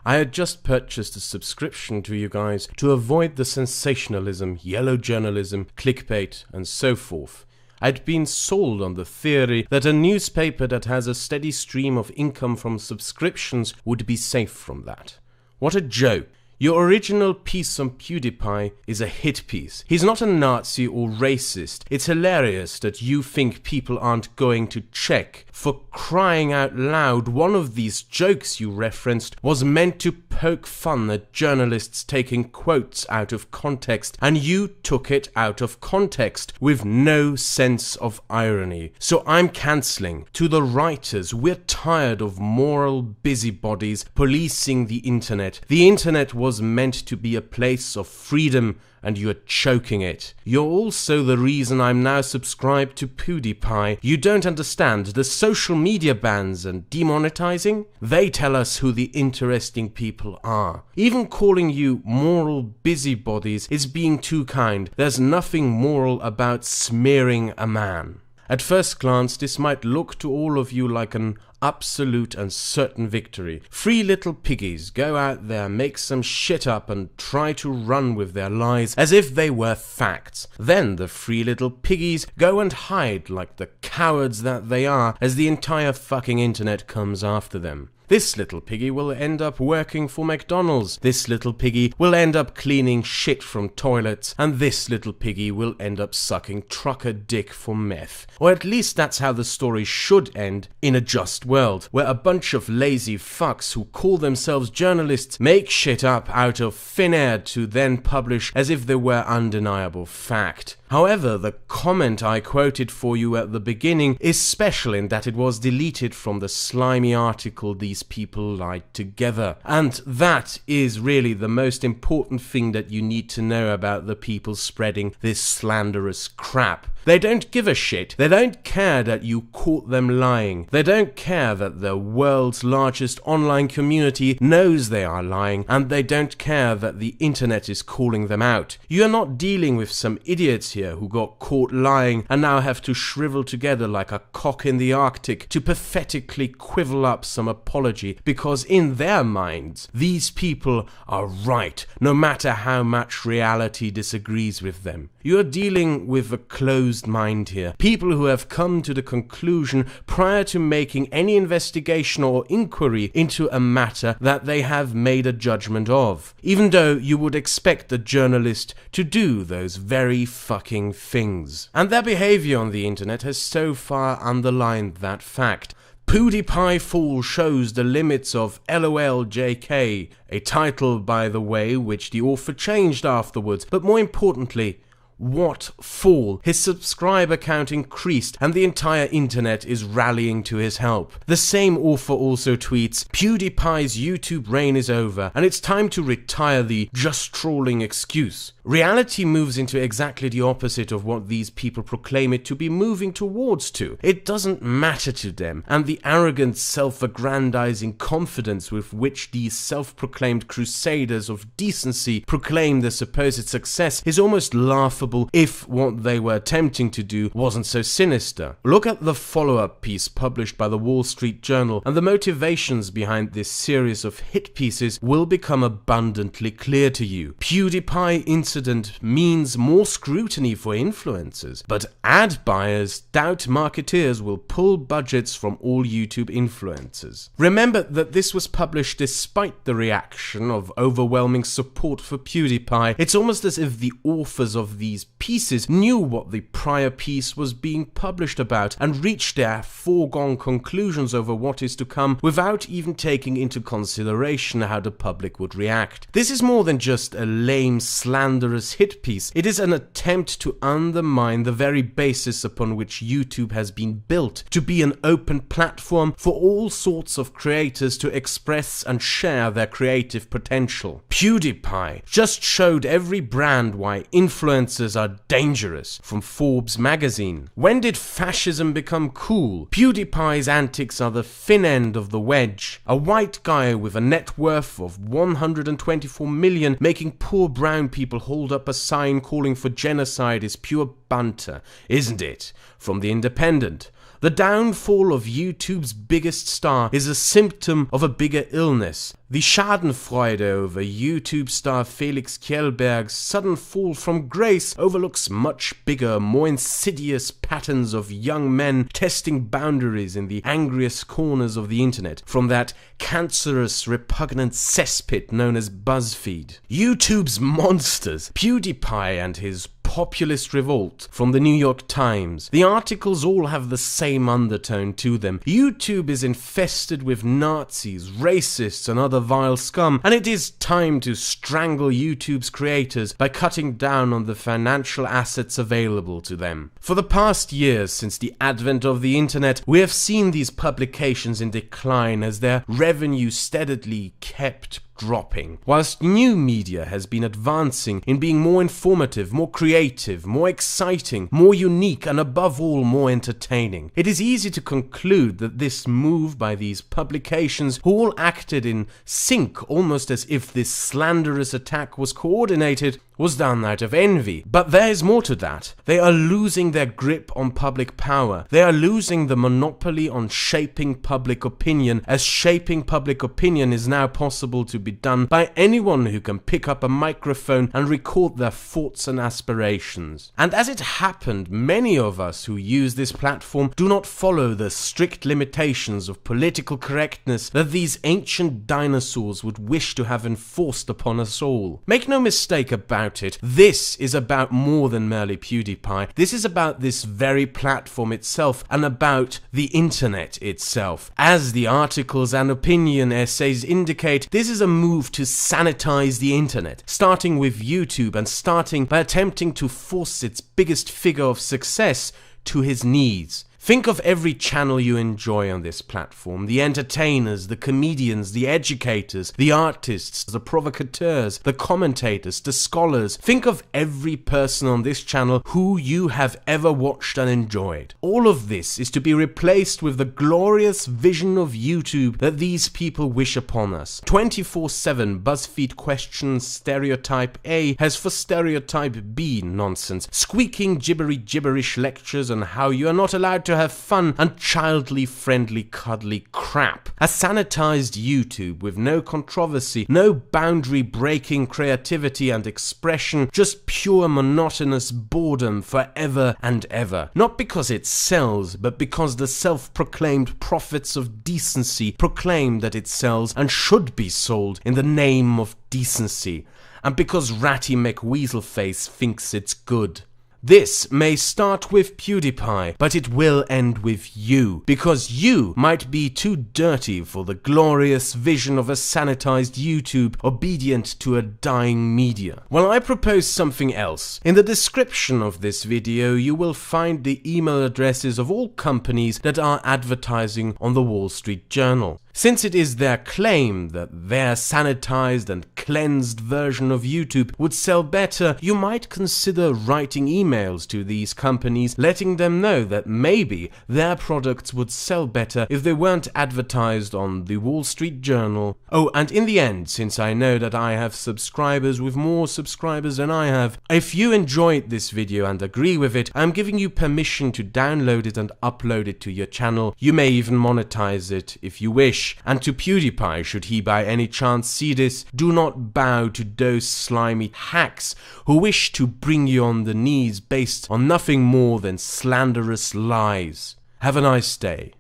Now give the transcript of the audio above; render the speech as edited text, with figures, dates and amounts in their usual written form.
I had just purchased a subscription to you guys to avoid the sensationalism, yellow journalism, clickbait, and so forth. I'd been sold on the theory that a newspaper that has a steady stream of income from subscriptions would be safe from that. What a joke. Your original piece on PewDiePie is a hit piece. He's not a Nazi or racist. It's hilarious that you think people aren't going to check. For crying out loud, one of these jokes you referenced was meant to poke fun at journalists taking quotes out of context, and you took it out of context with no sense of irony. So I'm cancelling. To the writers, we're tired of moral busybodies policing the internet. The internet was meant to be a place of freedom, and you're choking it. You're also the reason I'm now subscribed to PewDiePie. You don't understand the social media bans and demonetizing? They tell us who the interesting people are. Even calling you moral busybodies is being too kind. There's nothing moral about smearing a man. At first glance, this might look to all of you like an absolute and certain victory. Three little piggies go out there, make some shit up and try to run with their lies as if they were facts. Then the three little piggies go and hide like the cowards that they are as the entire fucking internet comes after them. This little piggy will end up working for McDonald's, this little piggy will end up cleaning shit from toilets, and this little piggy will end up sucking trucker dick for meth. Or at least that's how the story should end in a just world, where a bunch of lazy fucks who call themselves journalists make shit up out of thin air to then publish as if they were undeniable fact. However, the comment I quoted for you at the beginning is special in that it was deleted from the slimy article these people lied together. And that is really the most important thing that you need to know about the people spreading this slanderous crap. They don't give a shit. They don't care that you caught them lying. They don't care that the world's largest online community knows they are lying, and they don't care that the internet is calling them out. You are not dealing with some idiots here who got caught lying and now have to shrivel together like a cock in the Arctic to pathetically quivel up some apology, because in their minds, these people are right, no matter how much reality disagrees with them. You are dealing with a closed mind here. People who have come to the conclusion prior to making any investigation or inquiry into a matter that they have made a judgment of, even though you would expect a journalist to do those very fucking things. And their behavior on the internet has so far underlined that fact. PewDiePie Fool shows the limits of LOL JK, a title, by the way, which the author changed afterwards, but more importantly, what fool? His subscriber count increased and the entire internet is rallying to his help. The same author also tweets, PewDiePie's YouTube reign is over and it's time to retire the just trolling excuse. Reality moves into exactly the opposite of what these people proclaim it to be moving towards to. It doesn't matter to them, and the arrogant, self-aggrandizing confidence with which these self-proclaimed crusaders of decency proclaim their supposed success is almost laughable if what they were attempting to do wasn't so sinister. Look at the follow-up piece published by the Wall Street Journal, and the motivations behind this series of hit pieces will become abundantly clear to you. PewDiePie incident means more scrutiny for influencers, but ad buyers doubt marketeers will pull budgets from all YouTube influencers. Remember that this was published despite the reaction of overwhelming support for PewDiePie. It's almost as if the authors of these pieces knew what the prior piece was being published about and reached their foregone conclusions over what is to come without even taking into consideration how the public would react. This is more than just a lame slanderous hit piece. It is an attempt to undermine the very basis upon which YouTube has been built, to be an open platform for all sorts of creators to express and share their creative potential. PewDiePie just showed every brand why influencers are dangerous, from Forbes magazine. When did fascism become cool? PewDiePie's antics are the thin end of the wedge. A white guy with a net worth of 124 million making poor brown people hold up a sign calling for genocide is pure banter, isn't it? From The Independent. The downfall of YouTube's biggest star is a symptom of a bigger illness. The Schadenfreude over YouTube star Felix Kjellberg's sudden fall from grace overlooks much bigger, more insidious patterns of young men testing boundaries in the angriest corners of the internet, from that cancerous, repugnant cesspit known as BuzzFeed. YouTube's monsters, PewDiePie and his populist revolt from the New York Times. The articles all have the same undertone to them. YouTube is infested with Nazis, racists and other vile scum, and it is time to strangle YouTube's creators by cutting down on the financial assets available to them. For the past years since the advent of the internet, we have seen these publications in decline as their revenue steadily kept dropping, whilst new media has been advancing in being more informative, more creative, more exciting, more unique, and above all, more entertaining. It is easy to conclude that this move by these publications, who all acted in sync, almost as if this slanderous attack was coordinated, was done out of envy. But there is more to that. They are losing their grip on public power. They are losing the monopoly on shaping public opinion, as shaping public opinion is now possible to be done by anyone who can pick up a microphone and record their thoughts and aspirations. And as it happened, many of us who use this platform do not follow the strict limitations of political correctness that these ancient dinosaurs would wish to have enforced upon us all. Make no mistake about it, this is about more than merely PewDiePie. This is about this very platform itself and about the internet itself. As the articles and opinion essays indicate, this is a move to sanitize the internet, starting with YouTube and starting by attempting to force its biggest figure of success to his knees. Think of every channel you enjoy on this platform, the entertainers, the comedians, the educators, the artists, the provocateurs, the commentators, the scholars. Think of every person on this channel who you have ever watched and enjoyed. All of this is to be replaced with the glorious vision of YouTube that these people wish upon us. 24/7 BuzzFeed questions stereotype A has for stereotype B nonsense, squeaking gibberish lectures on how you are not allowed to have fun and childly friendly cuddly crap. A sanitized YouTube with no controversy, no boundary breaking creativity and expression, just pure monotonous boredom forever and ever. Not because it sells, but because the self-proclaimed prophets of decency proclaim that it sells and should be sold in the name of decency, and because Ratty McWeaselface thinks it's good. This may start with PewDiePie, but it will end with you, because you might be too dirty for the glorious vision of a sanitized YouTube obedient to a dying media. Well, I propose something else. In the description of this video, you will find the email addresses of all companies that are advertising on the Wall Street Journal. Since it is their claim that their sanitized and cleansed version of YouTube would sell better, you might consider writing emails to these companies letting them know that maybe their products would sell better if they weren't advertised on the Wall Street Journal. Oh, and in the end, since I know that I have subscribers with more subscribers than I have, if you enjoyed this video and agree with it, I'm giving you permission to download it and upload it to your channel. You may even monetize it if you wish. And to PewDiePie, should he by any chance see this, do not bow to those slimy hacks who wish to bring you on the knees based on nothing more than slanderous lies. Have a nice day.